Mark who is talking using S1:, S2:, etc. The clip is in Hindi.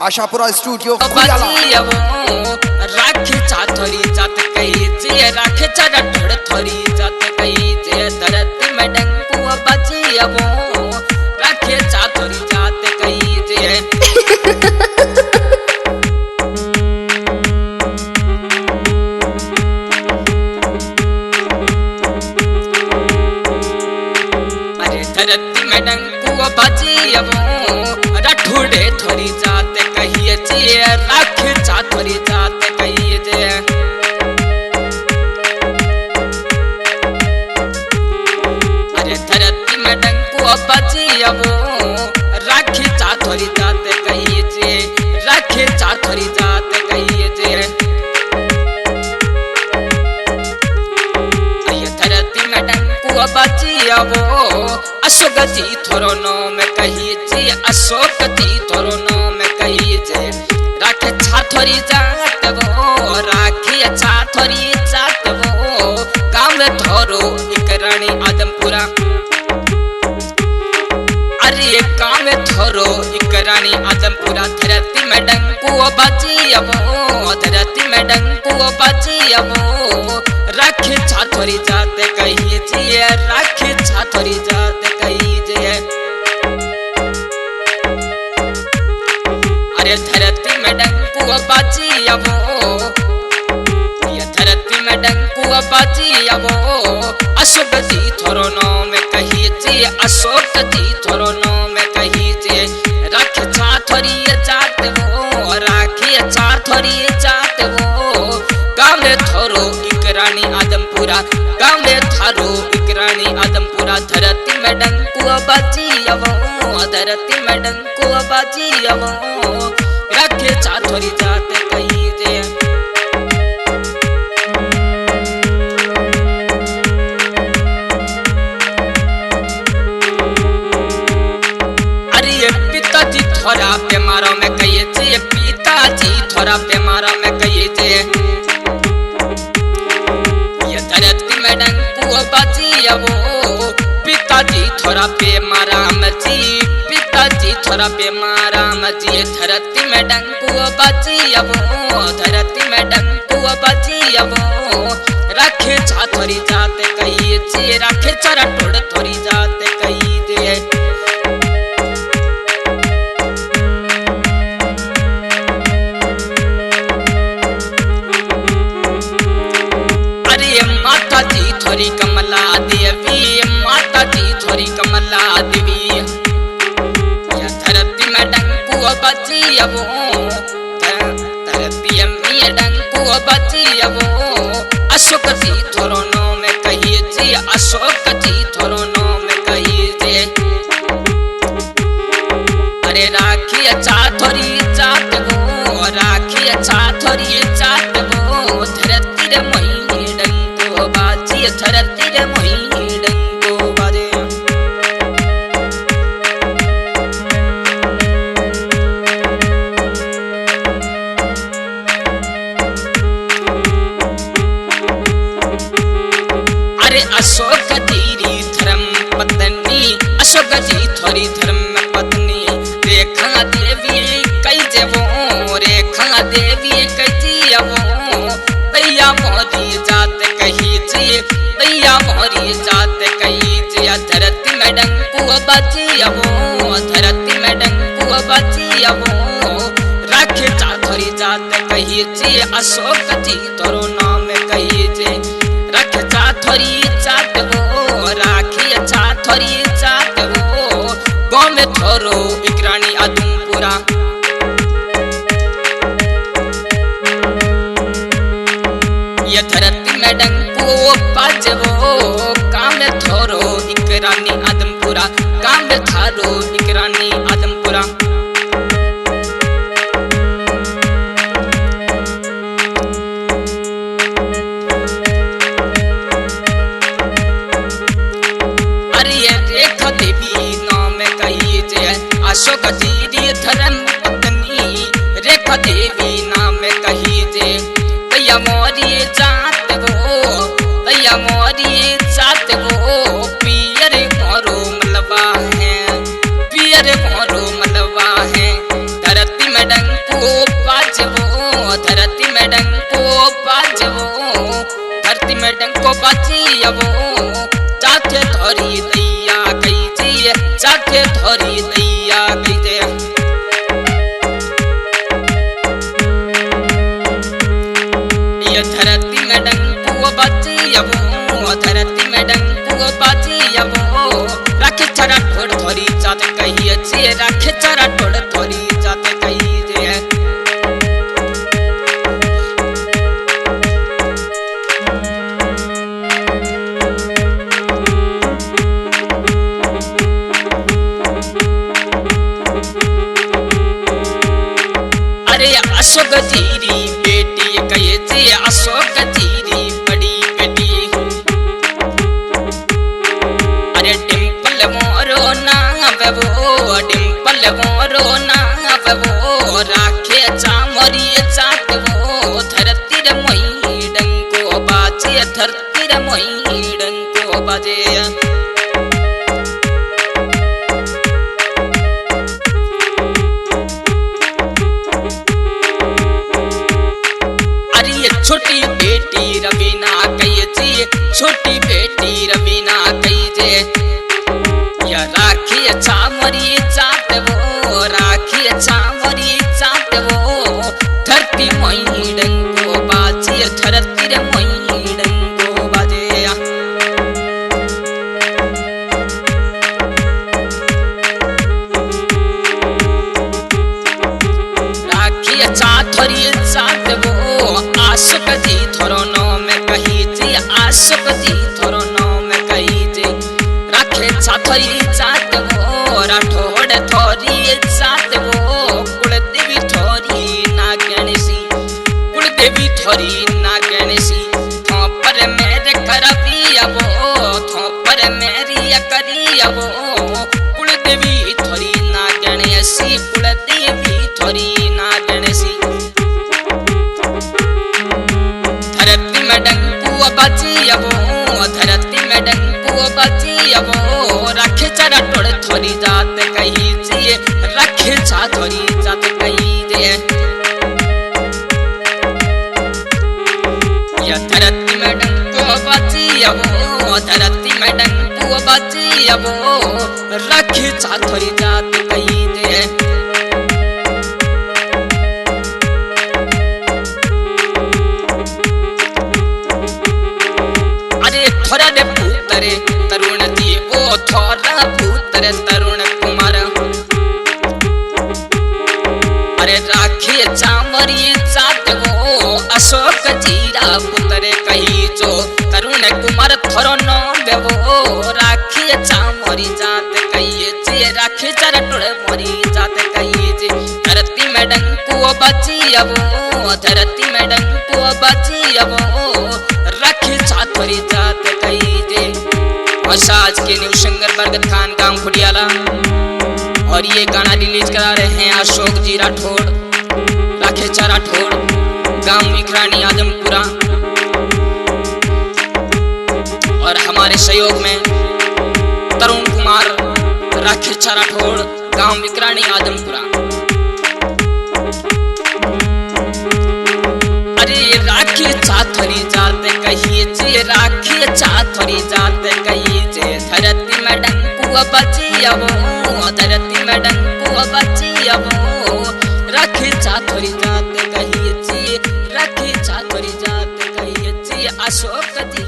S1: आशापुरा स्टूडियो
S2: राखे चाथरी जात कही जे राखे चरा ढड़ थरी जात कही जे धरती में डंकू बची वो राखे चाथरी जात कही जे अरे धरती में डंकू बची वो रठुड़े थोड़ी जात कहिए जे राखे चाथरी जात कहिए जे अरे धरती में डंकू बची वो राखे चाथरी जात कहिए जे राखे चाथरी जात कहिए जे धरती में डंकू बची वो अशोक जी थोरो नाम कहिए जे अशोक जी थोरो नाम कहिए जे राखे छाथरी जात वो राखे छाथरी जात वो गाँव थोरो एक रानी आदमपुरा अरे गाँव थोरो एक रानी आदमपुरा धरती में डंकू बची वो धरती में डंकू बची वो राखे छाथरी जात कहिए जे राखे छाथरी जात कहिए जे अरे धरती में डंकू बची वो ये धरती में डंकू बची वो अशोक जी थोरो नाम कहिए जे अशोक जी थोरो नाम कहिए जे राखे छाथरी जात वो राखे छाथरी जात वो गाँव थोरो एक रानी आदमपुरा गाँव थारो एक रानी आदमपुरा धरती में डंकू बची वो धरती में डंकू बची वो राखे चाथरी जात कहिए जे अरे ये पिताजी थोड़ा बीमारों में कहिए जे पिताजी थोड़ा बीमारों में कहिए जे ये धरती में डंकू बची वो पिताजी थोड़ा बीमारा मची पिताजी थोड़ा बीमारा मची धरती में डंकू बची वो धरती में डंकू बची वो राखे छाथरी जात कहिए जे राखे चरा टोड़ थोड़ी जात कहिए जे अरे माता जी थोड़ी कमला देवी माता जी थोड़ी कमला देवी धरती में डंकू बची वो धरती में डंकू बची वो अशोक जी थोरो नाम कहिए जे अशोक जी थोरो नाम कहिए जे अरे राखी चाथरी जात वो राखी चाथरी जात वो धरती रे मोही डंकू बाजी धरती रे मोही डंकू बाजे अरे अशोक जी धर्म पत्नी अशोक जी थोड़ी धर्म पत्नी रेखा देवी कई जेवो रेखा देवी कई वो दैया मोरी जात कही जे दैया मोरी जात कही जे धरती में डंकू बची वो धरती में डंकू बची वो राखे चाथरी जात कही जे अशोक जी तोरो नाम कही जे राखे चाथरी जात वो राखे चाथरी जात वो गाँव में थोरो एक रानी आदमपुरा ये धरती में डंकू बजवो काम थोरो एक रानी आदमपुरा काम थारो एक रानी आदमपुरा अरे ये रेखा देवी नाम कहिए जे अशोक जी धर्म पत्नी रेखा देवी नाम कहिए जे दैया मोरी जात वो दैया मोरी जात वो पियर मोरो मलबा है पियर मोरो मलबा है बची अब जाते थोरी दैया कही जे जाते थोरी दैया कही जे ये धरती में डंको बची अब धरती में डंको बची अब राखे चरा ठोड़ थोरी जाते कही जे राखे चरा ठोड़ थोरी जाते कही जे अरे अशोक जीरी बेटी कहे जे अशोक जीरी बड़ी बेटी अरे डिम्पल मोरो नाम वो डिम्पल मोरो नाम वो राखे चामरी चाट वो धरती रे मोई डंको बाजे धरती रे मोई डंको बाजे छोटी बेटी रवीना कही जे छोटी बेटी रवीना कही जे या राखी चामरी चाट वो राखी चामरी चाट वो धरती मोई डंको बाजे धरती रे मोई डंको बाजे राखी चाथरी चाट वो आशुक जी थोरो नाम कही जे आशुक जी थोरो नाम कही जे राखे चाथरी चाट वो राठौड़ थोरी चाट वो कुलदेवी थोरी ना गणेशी कुलदेवी थोरी ना गणेशी थोपर मेरे करबी अब थोपर मेरी करी अब कुलदेवी थोरी ना गणेशी कुलदेवी थोरी ना गणेशी धरती में डंको बची अब धरती में डंको बची अब रखे चरा टोड़ थोरी जात कही जे रखे चा थोरी जात कही जे या धरती में डंको बची अब धरती में डंको बची अब रखे चा थोरी जात कही जे थोड़ा दे पुत्र तरुण जी ओ थोड़ा पुत्र तरुण कुमार अरे राखी चामरी चाट वो अशोक जीरा पुत्र कही जो तरुण कुमार थोरो नाम वो राखी चामरी जात कही जे राखी चरा टोड़ मोरी जात कही जे धरती में डंको बची अब धरती में डंको बची अब राखी चाथरी जात कही जे और साज के न्यू शंकर बरगद खान गांव खुडियाला और ये गाना रिलीज करा रहे हैं अशोक जी राठौड़ राखे चा राठौड़ गांव मिखरानी आदमपुरा और हमारे सहयोग में तरुण कुमार राखे चा राठौड़ गांव मिखरानी आदमपुरा राखी चाथरी जात कही जे राखी चाथरी जात कही जे धरती में डंको बची अब धरती में डंको बची अब राखी चाथरी जात कही जे राखी चाथरी जात कही जे अशोक जी